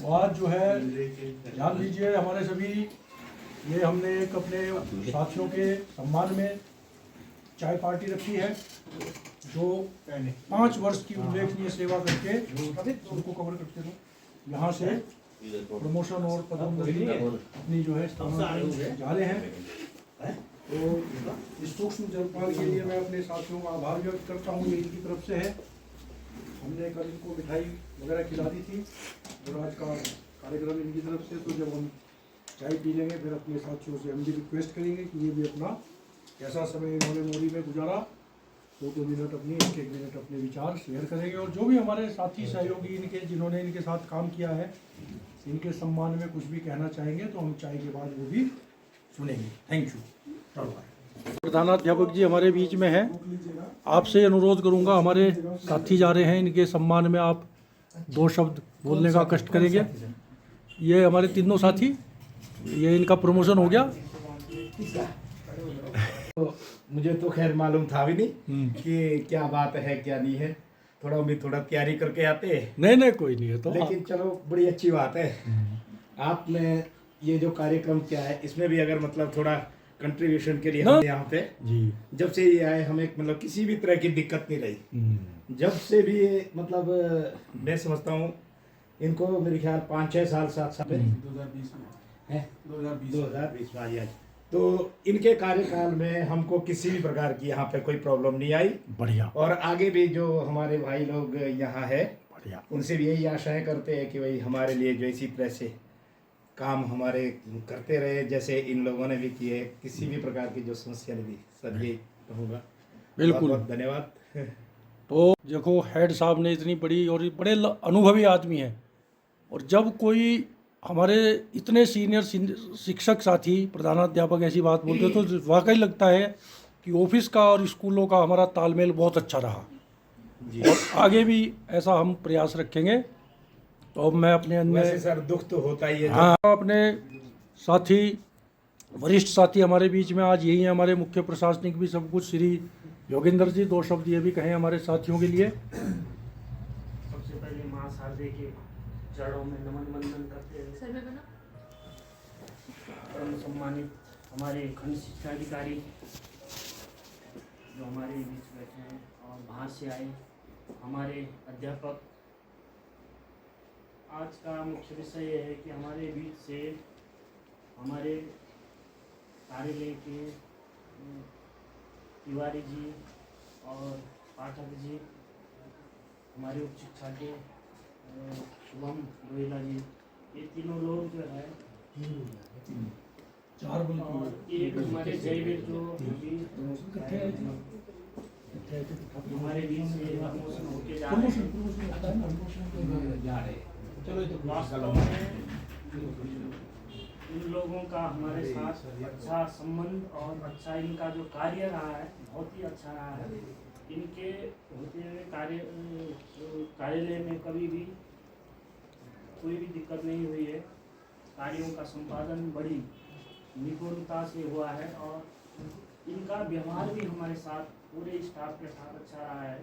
तो आज जो है ध्यान दीजिए हमारे सभी, ये हमने एक अपने साथियों के सम्मान में चाय पार्टी रखी है जो 5 वर्ष की उल्लेखनीय सेवा करके उनको कवर करते हैं। यहाँ से प्रमोशन और पदोन्नति अपनी जो है जा रहे हैं। तो इस सूक्ष्म जलपान के लिए मैं अपने साथियों का आभार व्यक्त करता हूँ, ये इनकी तरफ से है। हमने कल इनको मिठाई वगैरह खिला दी थी और आज का कार्यक्रम इनकी तरफ से। तो जब हम चाय पी लेंगे फिर अपने साथियों से हम भी रिक्वेस्ट करेंगे कि ये भी अपना कैसा समय इन्होंने मोरी में गुजारा 2 मिनट अपनी 1 मिनट अपने विचार शेयर करेंगे। और जो भी हमारे साथी सहयोगी इनके जिन्होंने इनके साथ काम किया है, इनके सम्मान में कुछ भी कहना चाहेंगे तो हम चाय के बाद वो भी सुनेंगे। Thank you. प्रधानाध्यापक जी हमारे बीच में हैं, आपसे अनुरोध करूंगा, हमारे साथी जा रहे हैं, इनके सम्मान में आप 2 शब्द बोलने का कष्ट करेंगे। ये हमारे तीनों साथी, ये इनका प्रमोशन हो गया। तो मुझे तो खैर मालूम था भी नहीं कि क्या बात है क्या नहीं है, थोड़ा तैयारी करके आते। नहीं कोई नहीं है तो लेकिन चलो बड़ी अच्छी बात है। आपने ये जो कार्यक्रम किया है इसमें भी अगर मतलब थोड़ा कंट्रीब्यूशन के लिए हम यहाँ पे जी, जब से ये आए हमें मतलब किसी भी तरह की दिक्कत नहीं रही। जब से भी ये मतलब मैं समझता हूँ इनको मेरे ख्याल 5-6 साल 7 साल 2020 में है 2020 में आज। तो इनके कार्यकाल में हमको किसी भी प्रकार की यहाँ पे कोई प्रॉब्लम नहीं आई। बढ़िया। और आगे भी जो हमारे भाई लोग यहाँ है बढ़िया, उनसे भी यही आशाएं करते हैं कि भाई हमारे लिए जो इसी तरह से काम हमारे करते रहे जैसे इन लोगों ने भी किए। किसी भी प्रकार की जो समस्या नहीं, सब यही कहूँगा। बिल्कुल बहुत धन्यवाद। तो देखो हेड साहब ने इतनी बड़ी और बड़े अनुभवी आदमी हैं, और जब कोई हमारे इतने सीनियर शिक्षक साथी प्रधानाध्यापक ऐसी बात बोलते तो वाकई लगता है कि ऑफिस का और स्कूलों का हमारा तालमेल बहुत अच्छा रहा जी। और आगे भी ऐसा हम प्रयास रखेंगे। तो अब मैं अपने वैसे सर दुख तो होता ही है। हाँ, अपने साथी वरिष्ठ साथी हमारे बीच में आज यही है, हमारे मुख्य प्रशासनिक भी सब कुछ, श्री योगेंद्र जी 2 शब्द ये भी कहें हमारे साथियों के लिए। सबसे पहले माँ शारदे के चरणों में नमन वंदन करते हैं। परम सम्मानित हमारे खंड शिक्षा अधिकारी जो हमारे बीच बैठे हैं और बाहर से आए हमारे अध्यापक, आज का मुख्य विषय यह है कि हमारे बीच से हमारे कार्यालय के तिवारी जी और पाठक जी, हमारे उच्च शिक्षा के शुभम रोहिला जी, ये तीनों लोग जो है 4 और एक हमारे जयवीर जो हमारे बीच से प्रमोशन होके जा रहे हैं। वास्तव में इन लोगों का हमारे साथ अच्छा संबंध और अच्छा इनका जो कार्य रहा है बहुत ही अच्छा रहा है। इनके होते हुए कार्यालय में कभी भी कोई भी दिक्कत नहीं हुई है। कार्यों का संपादन बड़ी निपुणता से हुआ है और इनका व्यवहार भी हमारे साथ पूरे स्टाफ के साथ अच्छा रहा है।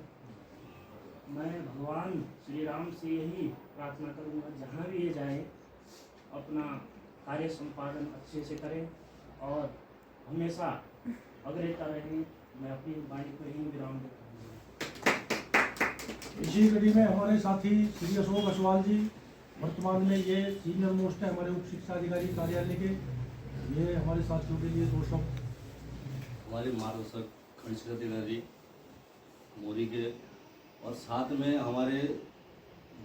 मैं भगवान श्री राम से यही प्रार्थना करूंगा जहाँ भी ये जाए अपना कार्य संपादन अच्छे से करें और हमेशा अग्रता रहें। मैं अपनी वाणी को ही विराम देता हूँ। इसी कड़ी में हमारे साथी श्री अशोक असवाल जी, वर्तमान में ये सीनियर मोस्ट है हमारे उप शिक्षा अधिकारी कार्यालय के, ये हमारे साथियों के लिए 2 शब्द। हमारे मार्गदर्शक खंड शिक्षा अधिकारी मोदी के, और साथ में हमारे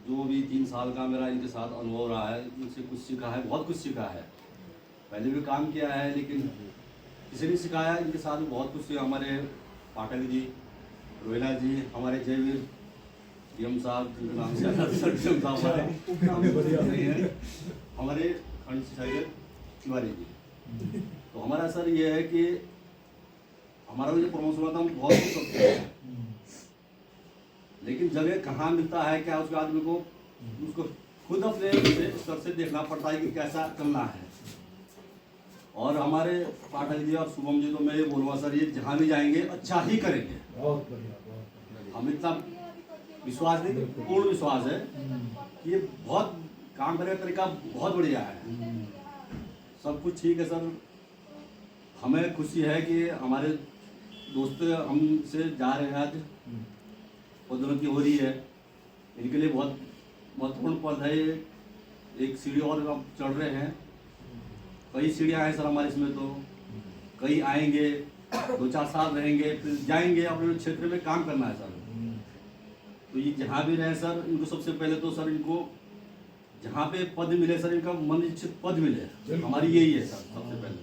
जो भी 3 साल का मेरा इनके साथ अनुभव रहा है, इनसे कुछ सीखा है, बहुत कुछ सीखा है। पहले भी काम किया है लेकिन किसी ने सिखाया, इनके साथ भी बहुत कुछ सीखा। हमारे पाठक जी, रोहिला जी, हमारे जयवीर डीएम साहब, जिनके नाम से हमारे खंड शिक्षा तिवारी जी। तो हमारा सर ये है कि हमारा जो प्रमोशन हुआ था हम बहुत कुछ करते हैं, लेकिन जगह कहाँ मिलता है क्या उसके आदमी को उसको खुद अपने स्तर से देखना पड़ता है कि कैसा चलना है। और हमारे पाठक जी और शुभम जी, तो मैं ये बोलूँगा सर, ये जहाँ भी जाएंगे अच्छा ही करेंगे। बहुत बढ़िया। हम इतना विश्वास नहीं, पूर्ण विश्वास है कि ये बहुत काम करने का तरीका बहुत बढ़िया है, सब कुछ ठीक है सर। हमें खुशी है कि हमारे दोस्त हमसे जा रहे हैं, आज बहुत की हो रही है, इनके लिए बहुत महत्वपूर्ण पद है ये। एक सीढ़ी और अब चढ़ रहे हैं, कई सीढ़ियाँ हैं सर हमारे इसमें, तो कई आएंगे, 2-4 साल रहेंगे, फिर जाएंगे अपने क्षेत्र में काम करना है सर। तो ये जहाँ भी रहे सर, इनको सबसे पहले तो सर इनको जहाँ पे पद मिले सर, इनका मन इच्छित पद मिले, हमारी यही है सर सबसे पहले,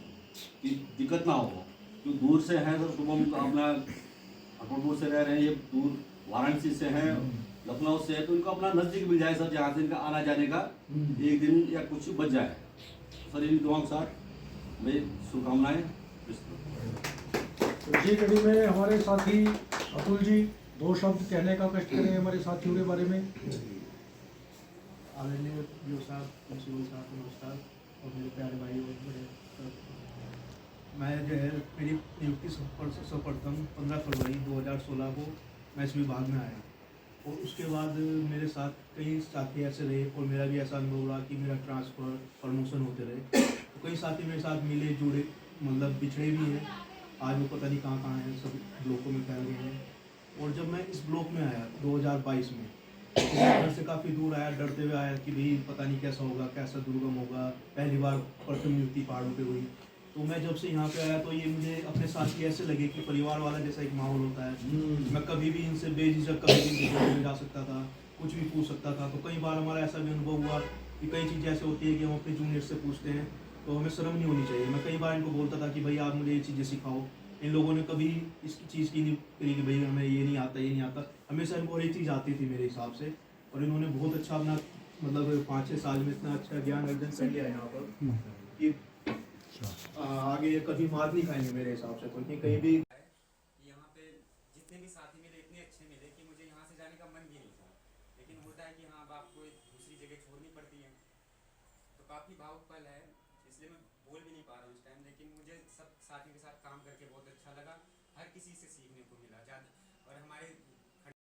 कि दिक्कत ना हो। क्योंकि दूर से हैं सर, सुबह अपना अकबरपुर से रह रहे हैं, ये दूर वाराणसी से हैं, लखनऊ से है, तो इनको अपना नज़दीक मिल जाए सर, जहाँ से इनका आना जाने का एक दिन या कुछ बच जाए सर। इन दुआओं के साथ मेरी शुभकामनाएँ। तो इसी कड़ी में हमारे साथी अतुल जी 2 शब्द कहने का कष्ट करें हमारे साथियों के बारे में। आदरणीय वीडियो साहब, प्रिंसिपल साहब को नमस्कार, और मेरे प्यारे भाई और बड़े, मैं जो है मेरी नियुक्ति सर्वप्रथम 15 फरवरी 2016 को मैं इस विभाग में आया, और उसके बाद मेरे साथ कई साथी ऐसे रहे, और मेरा भी ऐसा अनुभव रहा कि मेरा ट्रांसफ़र प्रमोशन होते रहे। तो कई साथी मेरे साथ मिले जुड़े, मतलब बिछड़े भी हैं, आज वो पता नहीं कहाँ हैं, सब ब्लॉकों में फैल गए हैं। और जब मैं इस ब्लॉक में आया 2022 में, तो घर से काफ़ी दूर आया, डरते हुए आया कि भाई पता नहीं कैसा होगा, कैसा दुर्गम होगा, पहली बार प्रथम नियुक्ति पहाड़ों पे हुई। तो मैं जब से यहाँ पे आया तो ये मुझे अपने साथी ऐसे लगे कि परिवार वाला जैसा एक माहौल होता है। मैं कभी भी इनसे बेझिझक कभी भी इनके घर में जा सकता था, कुछ भी पूछ सकता था। तो कई बार हमारा ऐसा भी अनुभव हुआ कि कई चीज़ें ऐसे होती है कि हम अपने जूनियर से पूछते हैं, तो हमें शर्म नहीं होनी चाहिए। मैं कई बार इनको बोलता था कि भाई आप मुझे ये चीज़ें सिखाओ। इन लोगों ने कभी इस चीज़ की नहीं करी कि भाई हमें ये नहीं आता, ये नहीं आता। हमेशा इनको हर एक चीज़ आती थी मेरे हिसाब से, और इन्होंने बहुत अच्छा अपना मतलब 5-6 साल में इतना अच्छा ज्ञान अर्जन कर लिया यहाँ पर कि आगे ये कभी मार नहीं खाएंगे मेरे हिसाब से। तो कहीं भी यहाँ पे जितने भी साथी मिले इतने अच्छे मिले कि मुझे यहाँ से जाने का मन भी नहीं था, लेकिन होता है कि हाँ अब आपको दूसरी जगह छोड़नी पड़ती है। तो काफ़ी भावुक पल है, इसलिए मैं बोल भी नहीं पा रहा हूँ इस टाइम, लेकिन मुझे सब साथियों के साथ काम करके बहुत अच्छा लगा। हर किसी से सीखने को मिला ज़्यादा, और हमारे